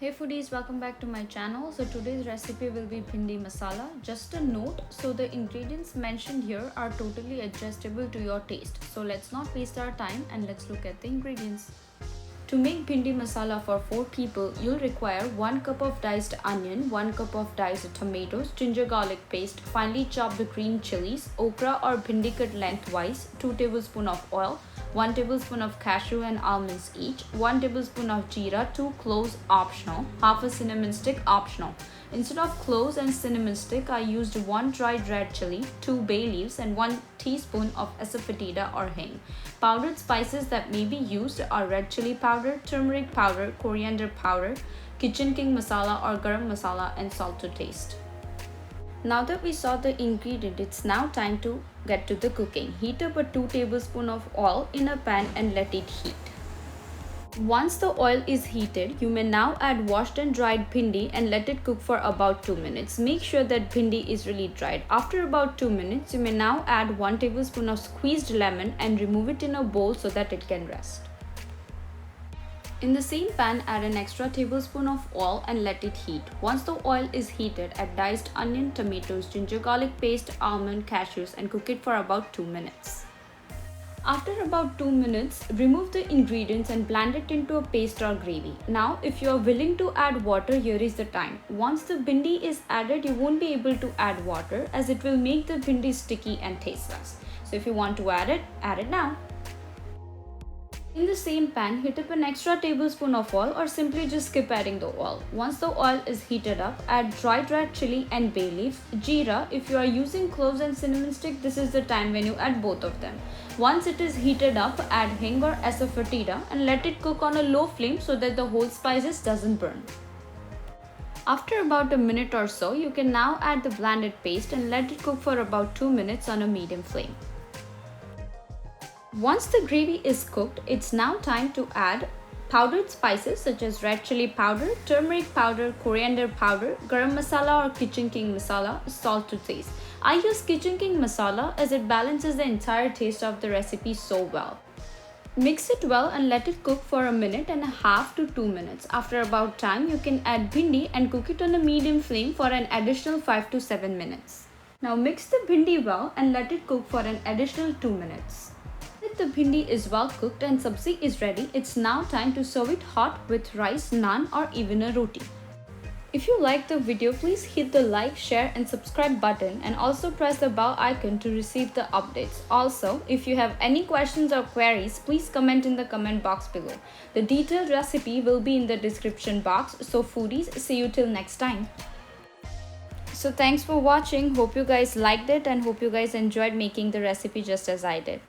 Hey foodies, welcome back to my channel. So today's recipe will be Bhindi Masala. Just a note, so the ingredients mentioned here are totally adjustable to your taste. So let's not waste our time and let's look at the ingredients. To make Bhindi Masala for 4 people, you'll require 1 cup of diced onion, 1 cup of diced tomatoes, ginger garlic paste, finely chopped green chilies, okra or bhindi cut lengthwise, 2 tablespoons of oil, 1 tablespoon of cashew and almonds each, 1 tablespoon of jeera, 2 cloves optional, half a cinnamon stick optional. Instead of cloves and cinnamon stick, I used 1 dried red chili, 2 bay leaves and 1 teaspoon of asafetida or hing. Powdered spices that may be used are red chili powder, turmeric powder, coriander powder, kitchen king masala or garam masala and salt to taste. Now that we saw the ingredient, it's now time to get to the cooking. Heat up a 2 tablespoons of oil in a pan and let it heat. Once the oil is heated, you may now add washed and dried bhindi and let it cook for about 2 minutes. Make sure that bhindi is really dried. After about 2 minutes, you may now add 1 tablespoon of squeezed lemon and remove it in a bowl so that it can rest. In the same pan, add an extra tablespoon of oil and let it heat. Once the oil is heated, add diced onion, tomatoes, ginger garlic paste, almond, cashews and cook it for about 2 minutes. After about 2 minutes, remove the ingredients and blend it into a paste or gravy. Now, if you are willing to add water, here is the time. Once the bhindi is added, you won't be able to add water as it will make the bhindi sticky and tasteless. So if you want to add it now. In the same pan, heat up an extra tablespoon of oil or simply just skip adding the oil. Once the oil is heated up, add dried red chili and bay leaves, jeera. If you are using cloves and cinnamon stick, this is the time when you add both of them. Once it is heated up, add hing or asafetida and let it cook on a low flame so that the whole spices doesn't burn. After about a minute or so, you can now add the blended paste and let it cook for about 2 minutes on a medium flame. Once the gravy is cooked, it's now time to add powdered spices such as red chili powder, turmeric powder, coriander powder, garam masala or kitchen king masala, salt to taste. I use kitchen king masala as it balances the entire taste of the recipe so well. Mix it well and let it cook for a minute and a half to 2 minutes. After about time, you can add bhindi and cook it on a medium flame for an additional 5 to 7 minutes. Now mix the bhindi well and let it cook for an additional 2 minutes. If the bhindi is well cooked and sabzi is ready, it's now time to serve it hot with rice, naan or even a roti. If you like the video, please hit the like, share and subscribe button and also press the bell icon to receive the updates. Also, if you have any questions or queries, please comment in the comment box below. The detailed recipe will be in the description box. So foodies, see you till next time. So thanks for watching. Hope you guys liked it and hope you guys enjoyed making the recipe just as I did.